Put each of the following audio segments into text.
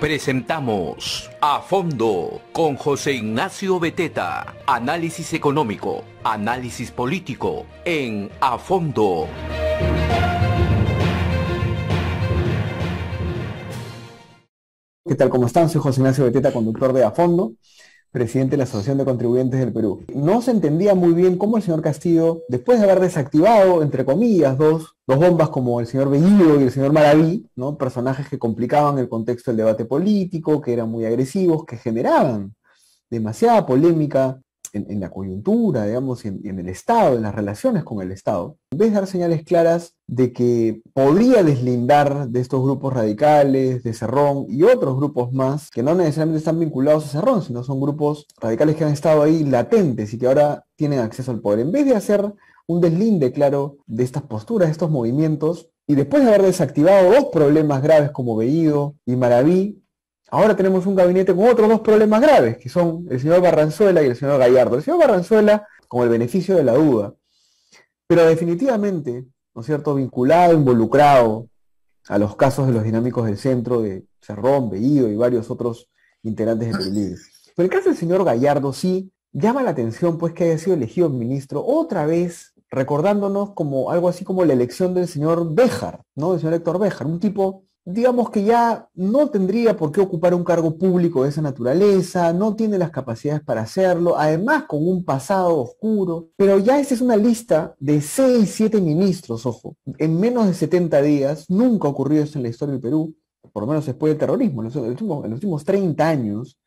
Presentamos A Fondo con José Ignacio Beteta. Análisis económico, análisis político en A Fondo. ¿Qué tal? ¿Cómo están? Soy José Ignacio Beteta, conductor de A Fondo, presidente de la Asociación de Contribuyentes del Perú. No se entendía muy bien cómo el señor Castillo, después de haber desactivado, entre comillas, dos bombas como el señor Bellido y el señor Maraví, ¿no? Personajes que complicaban el contexto del debate político, que eran muy agresivos, que generaban demasiada polémica en la coyuntura, digamos, y en el Estado, en las relaciones con el Estado, en vez de dar señales claras de que podría deslindar de estos grupos radicales, de Cerrón y otros grupos más, que no necesariamente están vinculados a Cerrón, sino son grupos radicales que han estado ahí latentes y que ahora tienen acceso al poder. En vez de hacer un deslinde claro de estas posturas, de estos movimientos, y después de haber desactivado dos problemas graves como Bellido y Maraví, ahora tenemos un gabinete con otros dos problemas graves, que son el señor Barranzuela y el señor Gallardo. El señor Barranzuela con el beneficio de la duda, pero definitivamente, ¿no es cierto?, vinculado, involucrado a los casos de los dinámicos del centro, de Cerrón, Bellido y varios otros integrantes de Perú Libre. Pero el caso del señor Gallardo sí llama la atención, pues, que haya sido elegido ministro otra vez, recordándonos como algo así como la elección del señor Béjar, ¿no?, del señor Héctor Béjar, un tipo, digamos, que ya no tendría por qué ocupar un cargo público de esa naturaleza, no tiene las capacidades para hacerlo, además con un pasado oscuro, pero ya esta es una lista de 6, 7 ministros, ojo, en menos de 70 días, nunca ha ocurrido esto en la historia del Perú, por lo menos después del terrorismo, en los últimos 30 años,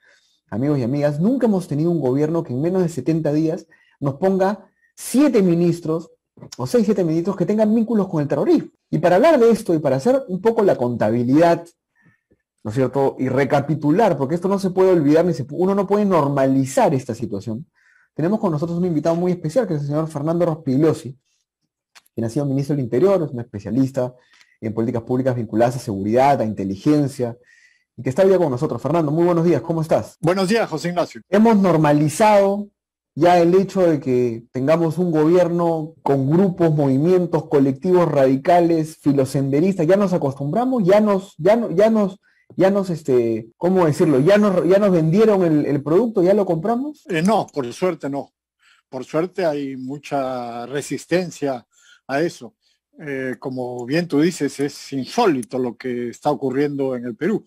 amigos y amigas, nunca hemos tenido un gobierno que en menos de 70 días nos ponga 7 ministros o 6, 7 ministros que tengan vínculos con el terrorismo. Y para hablar de esto y para hacer un poco la contabilidad, ¿no es cierto?, y recapitular, porque esto no se puede olvidar, uno no puede normalizar esta situación, tenemos con nosotros un invitado muy especial, que es el señor Fernando Rospigliosi, quien ha sido ministro del Interior, es un especialista en políticas públicas vinculadas a seguridad, a inteligencia, y que está hoy día con nosotros. Fernando, muy buenos días, ¿cómo estás? Buenos días, José Ignacio. Hemos normalizado ya el hecho de que tengamos un gobierno con grupos, movimientos, colectivos radicales, filosenderistas, ya nos acostumbramos, ¿cómo decirlo? Ya nos vendieron el producto, ya lo compramos. No, por suerte no. Por suerte hay mucha resistencia a eso. Como bien tú dices, es insólito lo que está ocurriendo en el Perú.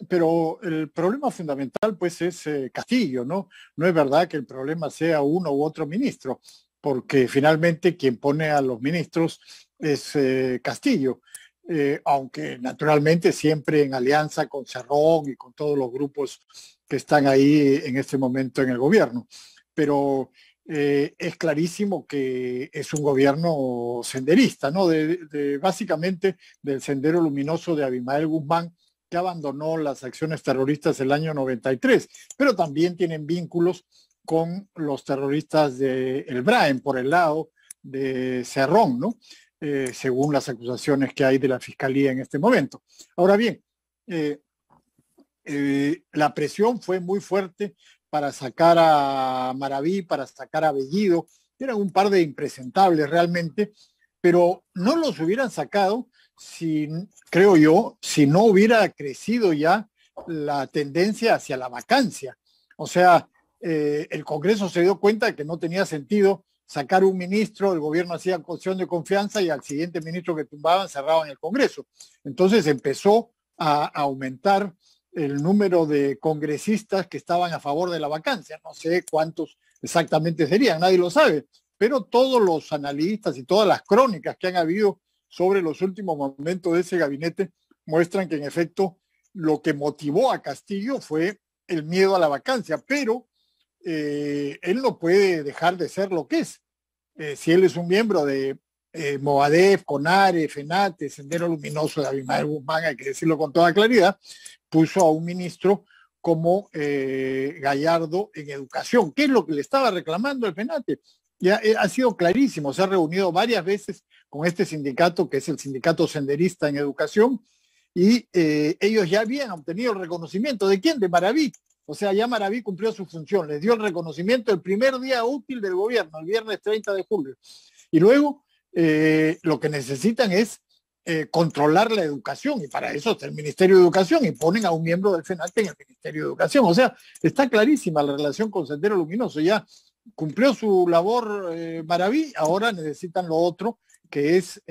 Pero el problema fundamental, pues, es Castillo, ¿no? No es verdad que el problema sea uno u otro ministro, porque finalmente quien pone a los ministros es Castillo, aunque naturalmente siempre en alianza con Cerrón y con todos los grupos que están ahí en este momento en el gobierno. Pero es clarísimo que es un gobierno senderista, ¿no? Básicamente del Sendero Luminoso de Abimael Guzmán, que abandonó las acciones terroristas el año 93, pero también tienen vínculos con los terroristas de El Braen por el lado de Cerrón, ¿no? Según las acusaciones que hay de la Fiscalía en este momento. Ahora bien, la presión fue muy fuerte para sacar a Maraví, para sacar a Bellido, eran un par de impresentables realmente, pero no los hubieran sacado creo yo, si no hubiera crecido ya la tendencia hacia la vacancia. O sea, el Congreso se dio cuenta de que no tenía sentido sacar un ministro, el gobierno hacía cuestión de confianza y al siguiente ministro que tumbaban cerraban el Congreso. Entonces empezó a aumentar el número de congresistas que estaban a favor de la vacancia. No sé cuántos exactamente serían, nadie lo sabe, pero todos los analistas y todas las crónicas que han habido sobre los últimos momentos de ese gabinete muestran que en efecto lo que motivó a Castillo fue el miedo a la vacancia, pero él no puede dejar de ser lo que es. Si él es un miembro de Movadef, CONARE, FENATE, Sendero Luminoso de Abimael Guzmán, hay que decirlo con toda claridad, puso a un ministro como Gallardo en educación. ¿Qué es lo que le estaba reclamando el FENATE? Ya ha sido clarísimo, se ha reunido varias veces con este sindicato, que es el Sindicato Senderista en Educación, y ellos ya habían obtenido el reconocimiento. ¿De quién? De Maraví. O sea, ya Maraví cumplió su función, les dio el reconocimiento el primer día útil del gobierno, el viernes 30 de julio. Y luego lo que necesitan es controlar la educación, y para eso está el Ministerio de Educación, y ponen a un miembro del FENALTE en el Ministerio de Educación. O sea, está clarísima la relación con Sendero Luminoso. Ya cumplió su labor Maraví, ahora necesitan lo otro, que es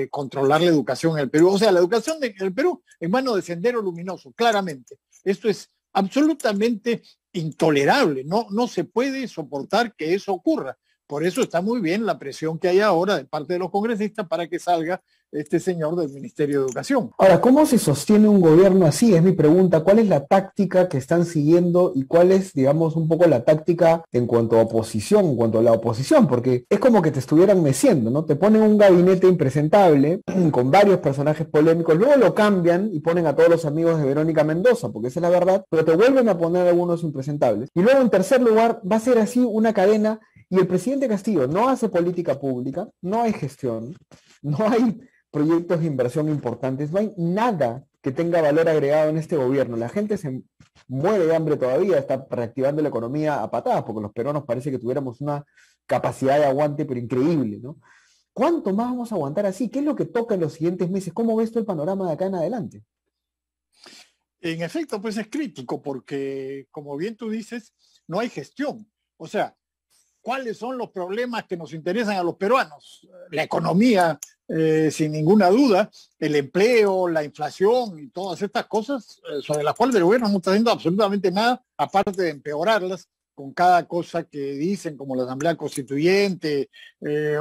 controlar la educación en el Perú. O sea, la educación en el Perú en manos de Sendero Luminoso, claramente. Esto es absolutamente intolerable. No se puede soportar que eso ocurra. Por eso está muy bien la presión que hay ahora de parte de los congresistas para que salga este señor del Ministerio de Educación. Ahora, ¿cómo se sostiene un gobierno así? Es mi pregunta. ¿Cuál es la táctica que están siguiendo y cuál es, digamos, un poco la táctica en cuanto a oposición, en cuanto a la oposición? Porque es como que te estuvieran meciendo, ¿no? Te ponen un gabinete impresentable con varios personajes polémicos, luego lo cambian y ponen a todos los amigos de Verónica Mendoza, porque esa es la verdad, pero te vuelven a poner algunos impresentables. Y luego, en tercer lugar, va a ser así una cadena. Y el presidente Castillo no hace política pública, no hay gestión, no hay proyectos de inversión importantes, no hay nada que tenga valor agregado en este gobierno. La gente se muere de hambre todavía, está reactivando la economía a patadas, porque los peruanos parece que tuviéramos una capacidad de aguante, pero increíble, ¿no? ¿Cuánto más vamos a aguantar así? ¿Qué es lo que toca en los siguientes meses? ¿Cómo ves tú el panorama de acá en adelante? En efecto, pues es crítico, porque, como bien tú dices, no hay gestión. O sea, ¿cuáles son los problemas que nos interesan a los peruanos? La economía, sin ninguna duda, el empleo, la inflación y todas estas cosas sobre las cuales el gobierno no está haciendo absolutamente nada, aparte de empeorarlas con cada cosa que dicen, como la Asamblea Constituyente,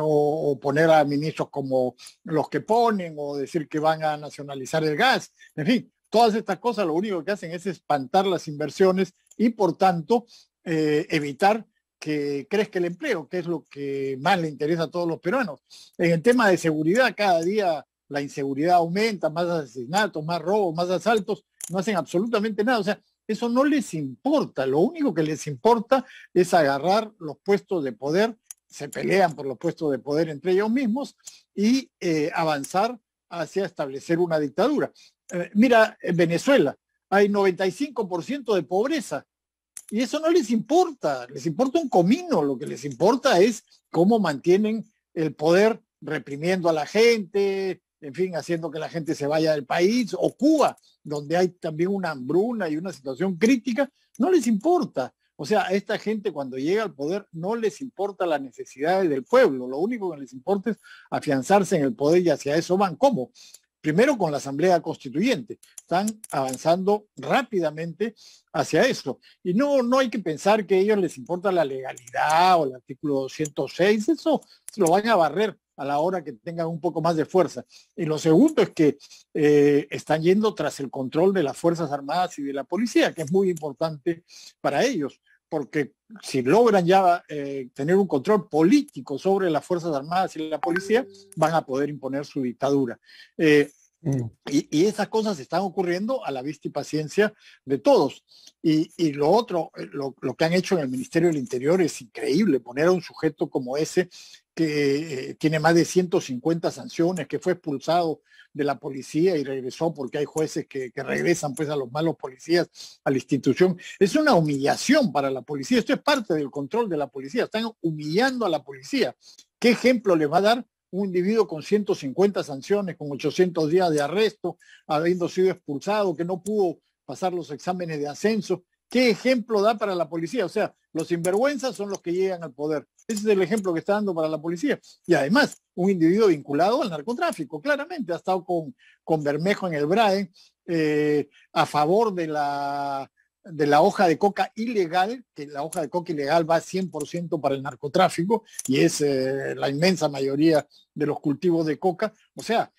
o poner a ministros como los que ponen, o decir que van a nacionalizar el gas. En fin, todas estas cosas lo único que hacen es espantar las inversiones y, por tanto, evitar que crezca el empleo, que es lo que más le interesa a todos los peruanos. En el tema de seguridad, cada día la inseguridad aumenta, más asesinatos, más robos, más asaltos, no hacen absolutamente nada. O sea, eso no les importa. Lo único que les importa es agarrar los puestos de poder, se pelean por los puestos de poder entre ellos mismos y avanzar hacia establecer una dictadura. Mira, en Venezuela hay 95% de pobreza. Y eso no les importa un comino. Lo que les importa es cómo mantienen el poder reprimiendo a la gente, en fin, haciendo que la gente se vaya del país, o Cuba, donde hay también una hambruna y una situación crítica, no les importa. O sea, a esta gente cuando llega al poder no les importa las necesidades del pueblo, lo único que les importa es afianzarse en el poder y hacia eso van. ¿Cómo? Primero con la Asamblea Constituyente. Están avanzando rápidamente hacia eso. Y no hay que pensar que a ellos les importa la legalidad o el artículo 206. Eso se lo van a barrer a la hora que tengan un poco más de fuerza. Y lo segundo es que están yendo tras el control de las Fuerzas Armadas y de la policía, que es muy importante para ellos, porque si logran ya tener un control político sobre las Fuerzas Armadas y la policía, van a poder imponer su dictadura. Y esas cosas están ocurriendo a la vista y paciencia de todos. Y lo otro, lo que han hecho en el Ministerio del Interior es increíble. Poner a un sujeto como ese que tiene más de 150 sanciones, que fue expulsado de la policía y regresó, porque hay jueces que regresan pues a los malos policías a la institución. Es una humillación para la policía. Esto es parte del control de la policía. Están humillando a la policía. ¿Qué ejemplo le va a dar un individuo con 150 sanciones, con 800 días de arresto, habiendo sido expulsado, que no pudo pasar los exámenes de ascenso? ¿Qué ejemplo da para la policía? O sea, los sinvergüenzas son los que llegan al poder. Ese es el ejemplo que está dando para la policía. Y además, un individuo vinculado al narcotráfico, claramente. Ha estado con Bermejo en el BRAE, a favor de la hoja de coca ilegal, que la hoja de coca ilegal va 100% para el narcotráfico, y es la inmensa mayoría de los cultivos de coca. O sea,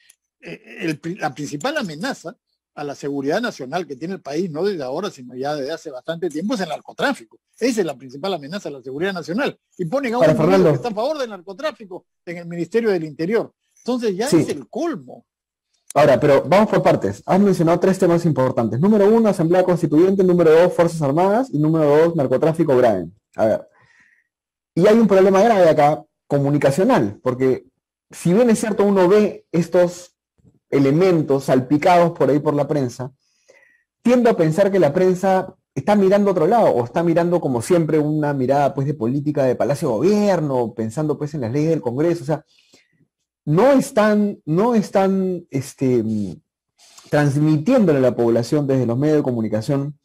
la principal amenaza a la seguridad nacional que tiene el país, no desde ahora, sino ya desde hace bastante tiempo, es el narcotráfico. Esa es la principal amenaza a la seguridad nacional. Y ponen a un individuo que está a favor del narcotráfico en el Ministerio del Interior. Entonces ya es el colmo. Ahora, pero vamos por partes. Has mencionado 3 temas importantes. Número 1, Asamblea Constituyente. Número 2, Fuerzas Armadas. Y número 2, narcotráfico grave. A ver. Y hay un problema grave acá, comunicacional, porque si bien es cierto uno ve estos elementos salpicados por ahí por la prensa, tiendo a pensar que la prensa está mirando a otro lado, o está mirando como siempre una mirada pues de política de Palacio de Gobierno, pensando pues en las leyes del Congreso. O sea, no están transmitiéndole a la población desde los medios de comunicación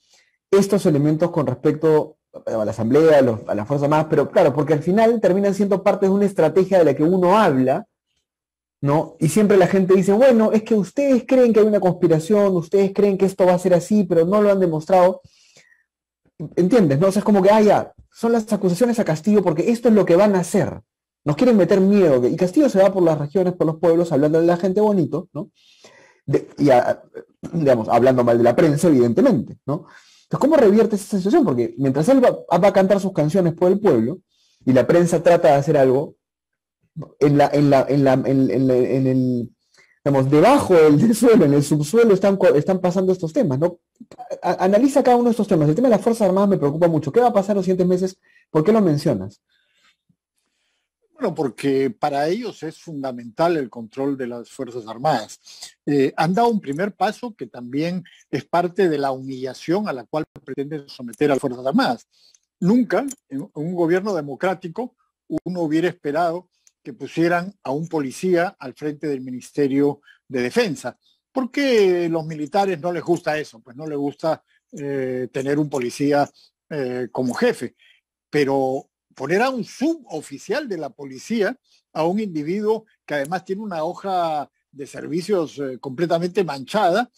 estos elementos con respecto a la Asamblea, a las Fuerzas Armadas, pero claro, porque al final terminan siendo parte de una estrategia de la que uno habla, ¿no? Y siempre la gente dice, bueno, es que ustedes creen que hay una conspiración, ustedes creen que esto va a ser así, pero no lo han demostrado. ¿Entiendes? ¿No? O sea, es como que, ya, son las acusaciones a Castillo porque esto es lo que van a hacer. Nos quieren meter miedo. Y Castillo se va por las regiones, por los pueblos, hablando de la gente bonito, ¿no? Digamos, hablando mal de la prensa, evidentemente, ¿no? Entonces, ¿cómo revierte esa situación? Porque mientras él va a cantar sus canciones por el pueblo y la prensa trata de hacer algo, en el, digamos, debajo del suelo, en el subsuelo, están pasando estos temas, ¿no? Analiza cada uno de estos temas. El tema de las Fuerzas Armadas me preocupa mucho. ¿Qué va a pasar los siguientes meses? ¿Por qué lo mencionas? Bueno, porque para ellos es fundamental el control de las Fuerzas Armadas. Han dado un primer paso que también es parte de la humillación a la cual pretenden someter a las Fuerzas Armadas. Nunca en un gobierno democrático uno hubiera esperado que pusieran a un policía al frente del Ministerio de Defensa, porque a los militares no les gusta eso, pues no les gusta tener un policía como jefe, pero poner a un suboficial de la policía, a un individuo que además tiene una hoja de servicios completamente manchada,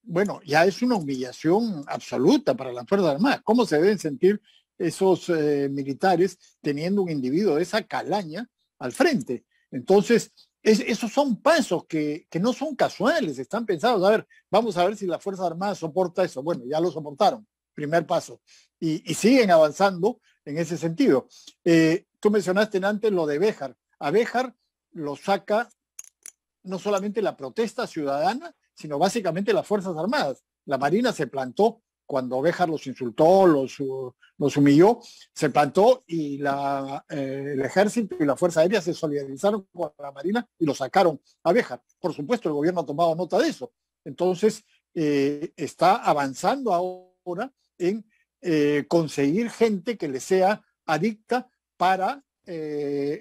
bueno, ya es una humillación absoluta para las Fuerzas Armadas. ¿Cómo se deben sentir esos militares teniendo un individuo de esa calaña al frente? Entonces, esos son pasos que no son casuales, están pensados. A ver, vamos a ver si la Fuerza Armada soporta eso. Bueno, ya lo soportaron, primer paso. Y siguen avanzando en ese sentido. Tú mencionaste antes lo de Béjar. A Béjar lo saca no solamente la protesta ciudadana, sino básicamente las Fuerzas Armadas. La Marina se plantó cuando Béjar los insultó, los humilló, se plantó y el Ejército y la Fuerza Aérea se solidarizaron con la Marina y lo sacaron a Béjar. Por supuesto, el gobierno ha tomado nota de eso. Entonces, está avanzando ahora en conseguir gente que le sea adicta para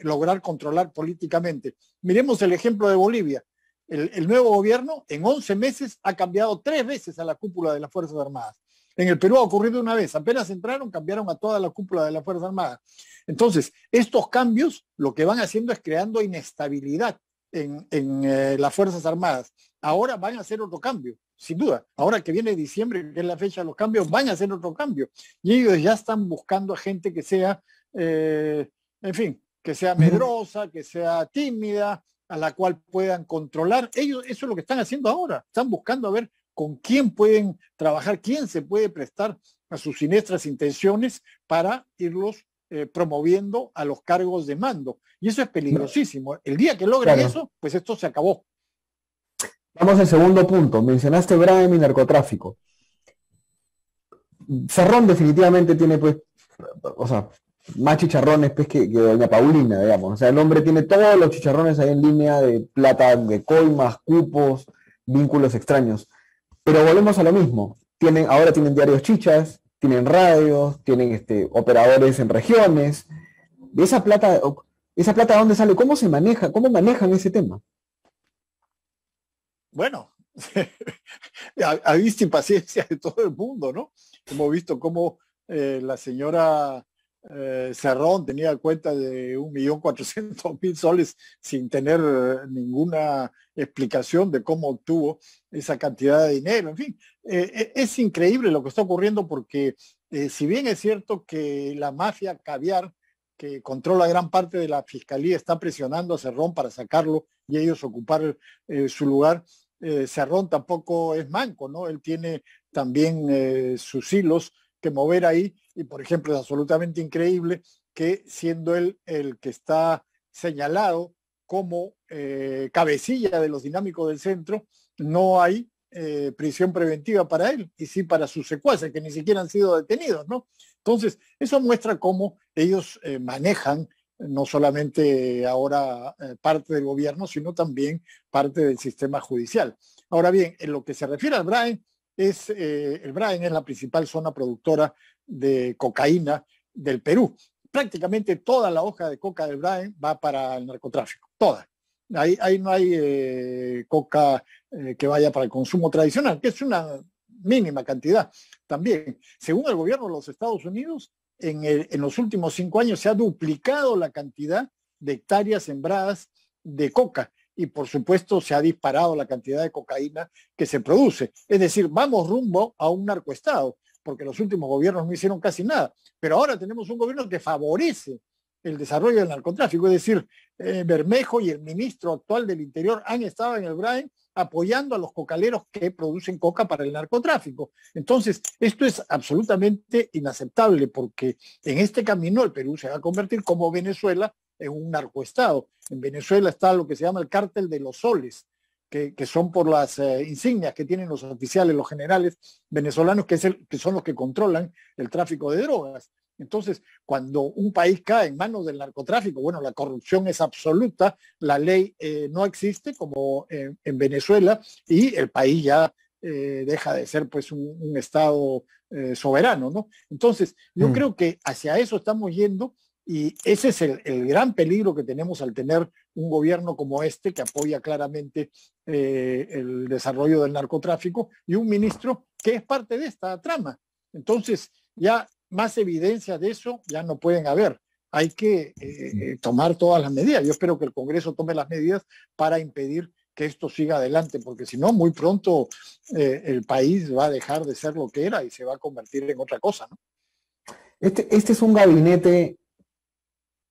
lograr controlar políticamente. Miremos el ejemplo de Bolivia. El nuevo gobierno en 11 meses ha cambiado 3 veces a la cúpula de las Fuerzas Armadas. En el Perú ha ocurrido una vez, apenas entraron, cambiaron a toda la cúpula de las Fuerzas Armadas. Entonces, estos cambios lo que van haciendo es creando inestabilidad en las Fuerzas Armadas. Ahora van a hacer otro cambio, sin duda. Ahora que viene diciembre, que es la fecha de los cambios, van a hacer otro cambio. Y ellos ya están buscando a gente que sea, en fin, que sea medrosa, que sea tímida, a la cual puedan controlar. Ellos, eso es lo que están haciendo ahora. Están buscando a ver con quién pueden trabajar, quién se puede prestar a sus siniestras intenciones para irlos promoviendo a los cargos de mando. Y eso es peligrosísimo. El día que logren eso, pues esto se acabó. Vamos al segundo punto. Mencionaste Brahim y narcotráfico. Cerrón definitivamente tiene, pues, o sea, más chicharrones pues, que doña Paulina, digamos. O sea, el hombre tiene todos los chicharrones ahí en línea de plata, de coimas, cupos, vínculos extraños. Pero volvemos a lo mismo. Ahora tienen diarios chichas, tienen radios, tienen operadores en regiones. ¿De esa plata dónde sale? ¿Cómo se maneja? ¿Cómo manejan ese tema? Bueno, a vista y paciencia de todo el mundo, ¿no? Hemos visto cómo la señora Cerrón tenía cuenta de 1.400.000 soles sin tener ninguna explicación de cómo obtuvo esa cantidad de dinero. En fin, es increíble lo que está ocurriendo porque si bien es cierto que la mafia caviar que controla gran parte de la fiscalía está presionando a Cerrón para sacarlo y ellos ocupar su lugar, Cerrón tampoco es manco, ¿no? Él tiene también sus hilos que mover ahí y, por ejemplo, es absolutamente increíble que siendo él el que está señalado como cabecilla de los dinámicos del centro, no hay prisión preventiva para él y sí para sus secuaces que ni siquiera han sido detenidos, ¿no? Entonces, eso muestra cómo ellos manejan no solamente ahora parte del gobierno, sino también parte del sistema judicial. Ahora bien, en lo que se refiere al Brain, el Brain es la principal zona productora de cocaína del Perú. Prácticamente toda la hoja de coca del Brain va para el narcotráfico, toda. Ahí no hay coca que vaya para el consumo tradicional, que es una mínima cantidad también. Según el gobierno de los Estados Unidos, en los últimos 5 años se ha duplicado la cantidad de hectáreas sembradas de coca y por supuesto se ha disparado la cantidad de cocaína que se produce. Es decir, vamos rumbo a un narcoestado, porque los últimos gobiernos no hicieron casi nada, pero ahora tenemos un gobierno que favorece el desarrollo del narcotráfico, es decir, Bermejo y el ministro actual del Interior han estado en el Brain apoyando a los cocaleros que producen coca para el narcotráfico. Entonces, esto es absolutamente inaceptable porque en este camino el Perú se va a convertir como Venezuela en un narcoestado. En Venezuela está lo que se llama el cártel de los soles, que son por las insignias que tienen los oficiales, los generales venezolanos, que son los que controlan el tráfico de drogas. Entonces, cuando un país cae en manos del narcotráfico, bueno, la corrupción es absoluta, la ley no existe como en Venezuela y el país ya deja de ser pues un estado soberano, ¿no? Entonces, yo creo que hacia eso estamos yendo y ese es el gran peligro que tenemos al tener un gobierno como este que apoya claramente el desarrollo del narcotráfico y un ministro que es parte de esta trama. Entonces, ya más evidencias de eso ya no pueden haber. Hay que tomar todas las medidas. Yo espero que el Congreso tome las medidas para impedir que esto siga adelante, porque si no, muy pronto el país va a dejar de ser lo que era y se va a convertir en otra cosa, ¿no? Este es un gabinete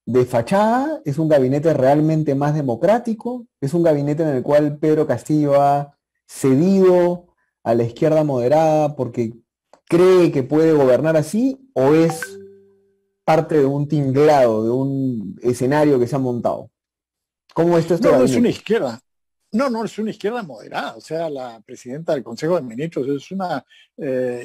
de fachada, es un gabinete realmente más democrático, es un gabinete en el cual Pedro Castillo ha cedido a la izquierda moderada porque cree que puede gobernar así, o es parte de un tinglado, de un escenario que se ha montado. ¿Cómo es esto? No, no es una izquierda. No, es una izquierda moderada. O sea, la presidenta del Consejo de Ministros es una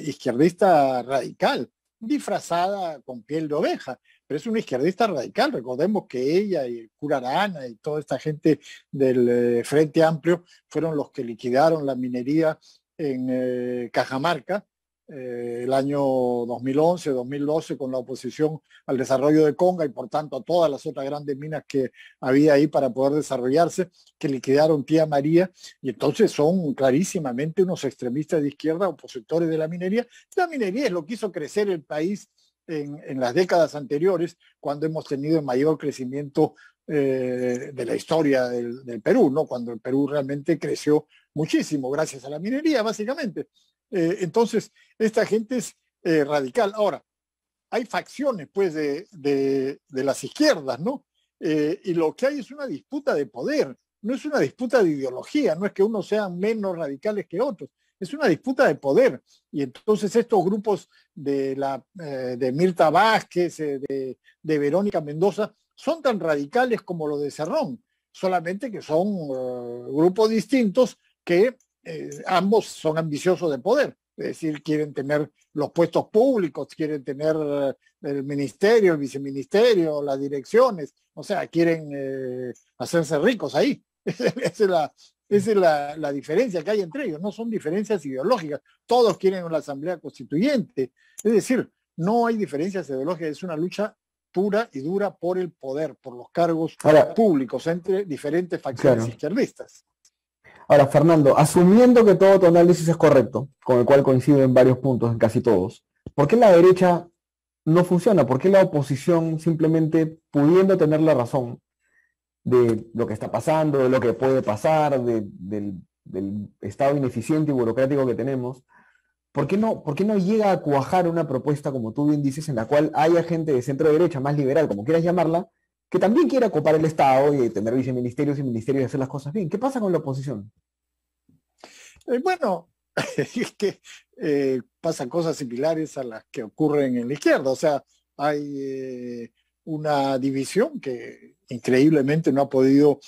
izquierdista radical, disfrazada con piel de oveja, pero es una izquierdista radical. Recordemos que ella y el cura Arana y toda esta gente del Frente Amplio fueron los que liquidaron la minería en Cajamarca el año 2011, 2012 con la oposición al desarrollo de Conga y por tanto a todas las otras grandes minas que había ahí para poder desarrollarse, que liquidaron Tía María, y entonces son clarísimamente unos extremistas de izquierda, opositores de la minería. La minería es lo que hizo crecer el país en las décadas anteriores, cuando hemos tenido el mayor crecimiento de la historia del Perú, ¿no? Cuando el Perú realmente creció muchísimo gracias a la minería, básicamente. Entonces, esta gente es radical. Ahora, hay facciones, pues, de las izquierdas, ¿no? Y lo que hay es una disputa de poder, no es una disputa de ideología, no es que unos sean menos radicales que otros, es una disputa de poder. Y entonces estos grupos de Mirta Vázquez, de Verónica Mendoza, son tan radicales como los de Cerrón, solamente que son grupos distintos que ambos son ambiciosos de poder, es decir, quieren tener los puestos públicos, quieren tener el ministerio, el viceministerio, las direcciones, o sea, quieren hacerse ricos ahí. Esa es la diferencia que hay entre ellos, no son diferencias ideológicas, todos quieren la Asamblea Constituyente, es decir, no hay diferencias ideológicas, es una lucha pura y dura por el poder, por los cargos públicos entre diferentes facciones izquierdistas. Ahora, Fernando, asumiendo que todo tu análisis es correcto, con el cual coincido en varios puntos, en casi todos, ¿por qué la derecha no funciona? ¿Por qué la oposición, simplemente pudiendo tener la razón de lo que está pasando, de lo que puede pasar, del estado ineficiente y burocrático que tenemos, ¿por qué no llega a cuajar una propuesta, como tú bien dices, en la cual haya gente de centro derecha, más liberal, como quieras llamarla, que también quiera copar el Estado y tener viceministerios y ministerios y hacer las cosas bien? ¿Qué pasa con la oposición? Bueno, es que pasan cosas similares a las que ocurren en la izquierda. O sea, hay una división que increíblemente no ha podido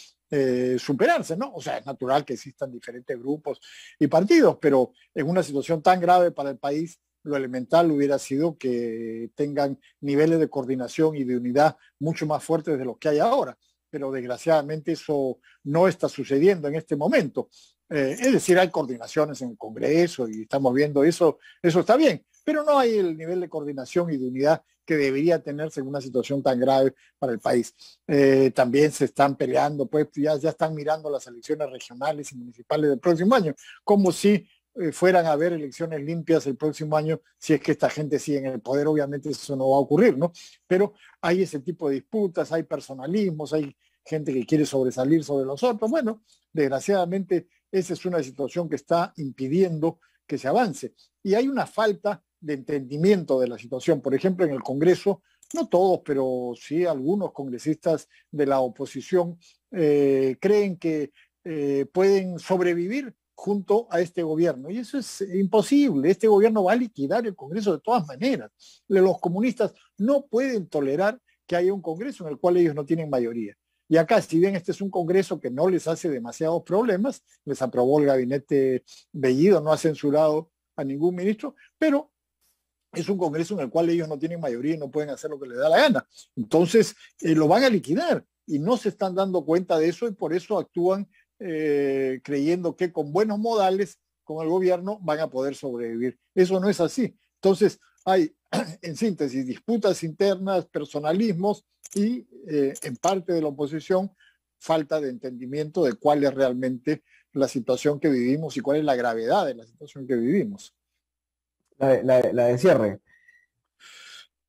superarse, ¿no? O sea, es natural que existan diferentes grupos y partidos, pero en una situación tan grave para el país, lo elemental hubiera sido que tengan niveles de coordinación y de unidad mucho más fuertes de los que hay ahora. Pero desgraciadamente eso no está sucediendo en este momento. Es decir, hay coordinaciones en el Congreso y estamos viendo eso está bien, pero no hay el nivel de coordinación y de unidad que debería tenerse en una situación tan grave para el país. También se están peleando, pues ya están mirando las elecciones regionales y municipales del próximo año, como si fueran a haber elecciones limpias el próximo año, si es que esta gente sigue en el poder. Obviamente eso no va a ocurrir, ¿no? Pero hay ese tipo de disputas, hay personalismos, hay gente que quiere sobresalir sobre los otros. Bueno, desgraciadamente esa es una situación que está impidiendo que se avance. Y hay una falta de entendimiento de la situación. Por ejemplo, en el Congreso, no todos, pero sí algunos congresistas de la oposición creen que pueden sobrevivir junto a este gobierno. Y eso es imposible. Este gobierno va a liquidar el Congreso de todas maneras. Los comunistas no pueden tolerar que haya un Congreso en el cual ellos no tienen mayoría. Y acá, si bien este es un Congreso que no les hace demasiados problemas, les aprobó el gabinete Bellido, no ha censurado a ningún ministro, pero es un Congreso en el cual ellos no tienen mayoría y no pueden hacer lo que les da la gana. Entonces, lo van a liquidar y no se están dando cuenta de eso y por eso actúan creyendo que con buenos modales con el gobierno van a poder sobrevivir. Eso no es así. Entonces, hay, en síntesis, disputas internas, personalismos y, en parte de la oposición, falta de entendimiento de cuál es realmente la situación que vivimos y cuál es la gravedad de la situación que vivimos. La de cierre.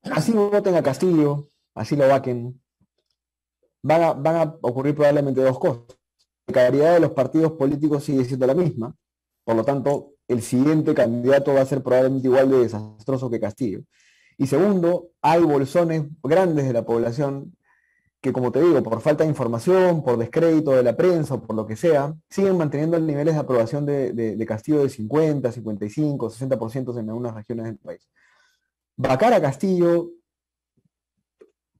Así voten a Castillo, así lo vaquen, van a ocurrir probablemente dos cosas. La calidad de los partidos políticos sigue siendo la misma, por lo tanto, el siguiente candidato va a ser probablemente igual de desastroso que Castillo. Y segundo, hay bolsones grandes de la población que, como te digo, por falta de información, por descrédito de la prensa o por lo que sea, siguen manteniendo niveles de aprobación de Castillo de 50, 55, 60% en algunas regiones del país. Vacar a Castillo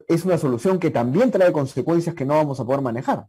es una solución que también trae consecuencias que no vamos a poder manejar.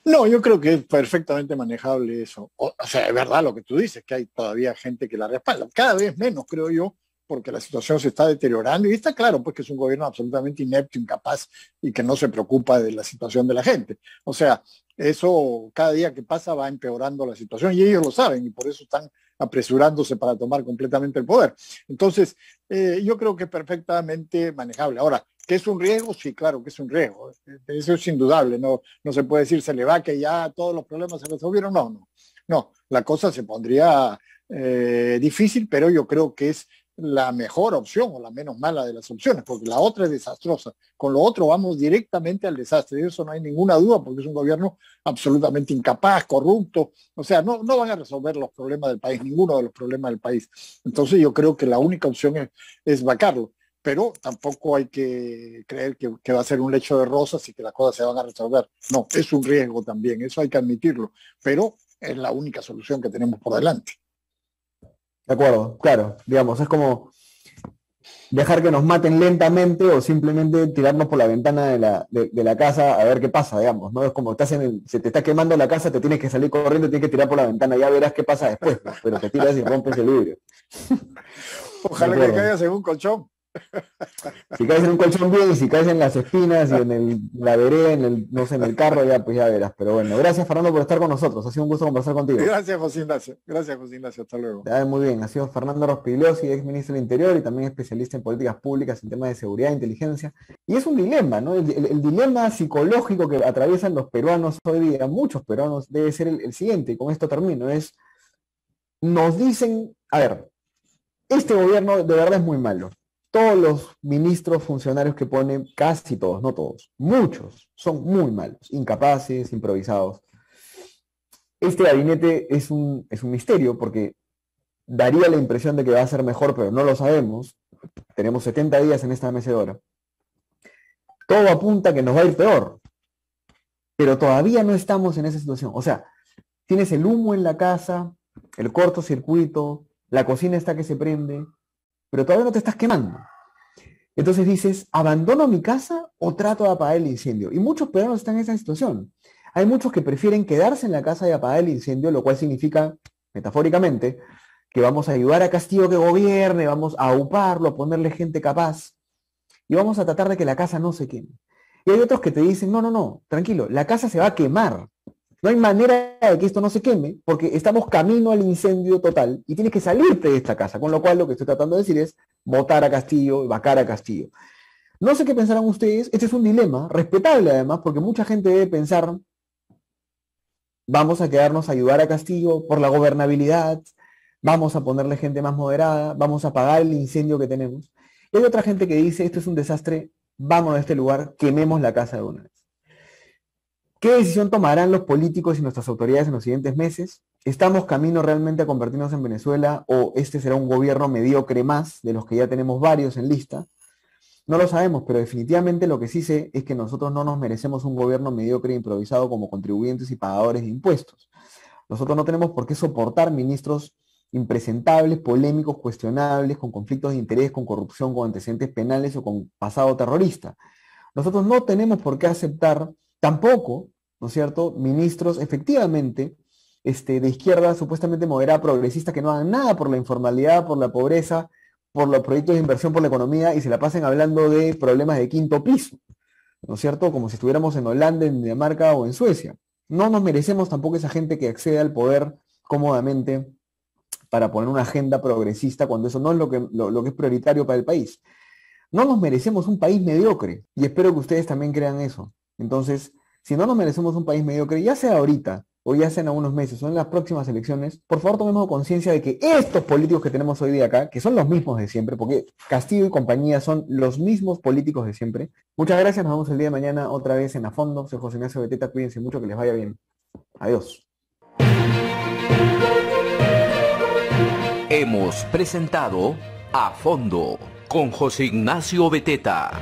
No, yo creo que es perfectamente manejable eso. O sea, es verdad lo que tú dices, que hay todavía gente que la respalda. Cada vez menos, creo yo, porque la situación se está deteriorando y está claro pues que es un gobierno absolutamente inepto, incapaz y que no se preocupa de la situación de la gente. O sea, eso cada día que pasa va empeorando la situación y ellos lo saben y por eso están apresurándose para tomar completamente el poder. Entonces, yo creo que es perfectamente manejable. Ahora, ¿qué es un riesgo? Sí, claro que es un riesgo. Eso es indudable. No se puede decir se le va que ya todos los problemas se resolvieron. No. La cosa se pondría difícil, pero yo creo que es la mejor opción o la menos mala de las opciones, porque la otra es desastrosa. Con lo otro vamos directamente al desastre, y eso no hay ninguna duda, porque es un gobierno absolutamente incapaz, corrupto. O sea, no van a resolver los problemas del país, ninguno de los problemas del país. Entonces yo creo que la única opción es vacarlo, pero tampoco hay que creer que va a ser un lecho de rosas y que las cosas se van a resolver. No, es un riesgo también, eso hay que admitirlo, pero es la única solución que tenemos por delante. De acuerdo, claro, digamos, es como dejar que nos maten lentamente o simplemente tirarnos por la ventana de la casa a ver qué pasa, digamos, ¿no? Es como se te está quemando la casa, te tienes que salir corriendo, tienes que tirar por la ventana, ya verás qué pasa después, ¿no? Pero te tiras y rompes el vidrio. Ojalá que caigas en un colchón. Si caes en un colchón bien, y si caes en las espinas y en la vereda, no sé, en el carro, ya pues ya verás. Pero bueno, gracias Fernando por estar con nosotros. Ha sido un gusto conversar contigo. Gracias, José Ignacio. Hasta luego. Muy bien, ha sido Fernando Rospigliosi, ex ministro del Interior y también especialista en políticas públicas en temas de seguridad e inteligencia. Y es un dilema, ¿no? El dilema psicológico que atraviesan los peruanos hoy día, muchos peruanos, debe ser el siguiente, y con esto termino, nos dicen, a ver, este gobierno de verdad es muy malo. Todos los ministros, funcionarios que ponen, casi todos, no todos, muchos, son muy malos, incapaces, improvisados. Este gabinete es un misterio porque daría la impresión de que va a ser mejor, pero no lo sabemos. Tenemos 70 días en esta mecedora. Todo apunta a que nos va a ir peor, pero todavía no estamos en esa situación. O sea, tienes el humo en la casa, el cortocircuito, la cocina está que se prende, pero todavía no te estás quemando. Entonces dices, ¿abandono mi casa o trato de apagar el incendio? Y muchos peruanos están en esa situación. Hay muchos que prefieren quedarse en la casa y apagar el incendio, lo cual significa, metafóricamente, que vamos a ayudar a Castillo que gobierne, vamos a auparlo, a ponerle gente capaz, y vamos a tratar de que la casa no se queme. Y hay otros que te dicen, no, tranquilo, la casa se va a quemar. No hay manera de que esto no se queme, porque estamos camino al incendio total y tienes que salirte de esta casa, con lo cual lo que estoy tratando de decir es votar a Castillo y vacar a Castillo. No sé qué pensarán ustedes, este es un dilema, respetable además, porque mucha gente debe pensar, vamos a quedarnos a ayudar a Castillo por la gobernabilidad, vamos a ponerle gente más moderada, vamos a apagar el incendio que tenemos. Y hay otra gente que dice, esto es un desastre, vámonos de este lugar, quememos la casa de una vez. ¿Qué decisión tomarán los políticos y nuestras autoridades en los siguientes meses? ¿Estamos camino realmente a convertirnos en Venezuela o este será un gobierno mediocre más de los que ya tenemos varios en lista? No lo sabemos, pero definitivamente lo que sí sé es que nosotros no nos merecemos un gobierno mediocre e improvisado como contribuyentes y pagadores de impuestos. Nosotros no tenemos por qué soportar ministros impresentables, polémicos, cuestionables, con conflictos de interés, con corrupción, con antecedentes penales o con pasado terrorista. Nosotros no tenemos por qué aceptar tampoco, ¿no es cierto?, ministros efectivamente de izquierda supuestamente moderada, progresista, que no hagan nada por la informalidad, por la pobreza, por los proyectos de inversión, por la economía, y se la pasen hablando de problemas de quinto piso, ¿no es cierto?, como si estuviéramos en Holanda, en Dinamarca o en Suecia. No nos merecemos tampoco esa gente que accede al poder cómodamente para poner una agenda progresista cuando eso no es lo que es prioritario para el país. No nos merecemos un país mediocre, y espero que ustedes también crean eso. Entonces, si no nos merecemos un país mediocre, ya sea ahorita, o ya sea en algunos meses, o en las próximas elecciones, por favor tomemos conciencia de que estos políticos que tenemos hoy día acá, que son los mismos de siempre, porque Castillo y compañía son los mismos políticos de siempre. Muchas gracias, nos vemos el día de mañana otra vez en A Fondo. Soy José Ignacio Beteta, cuídense mucho, que les vaya bien. Adiós. Hemos presentado A Fondo con José Ignacio Beteta.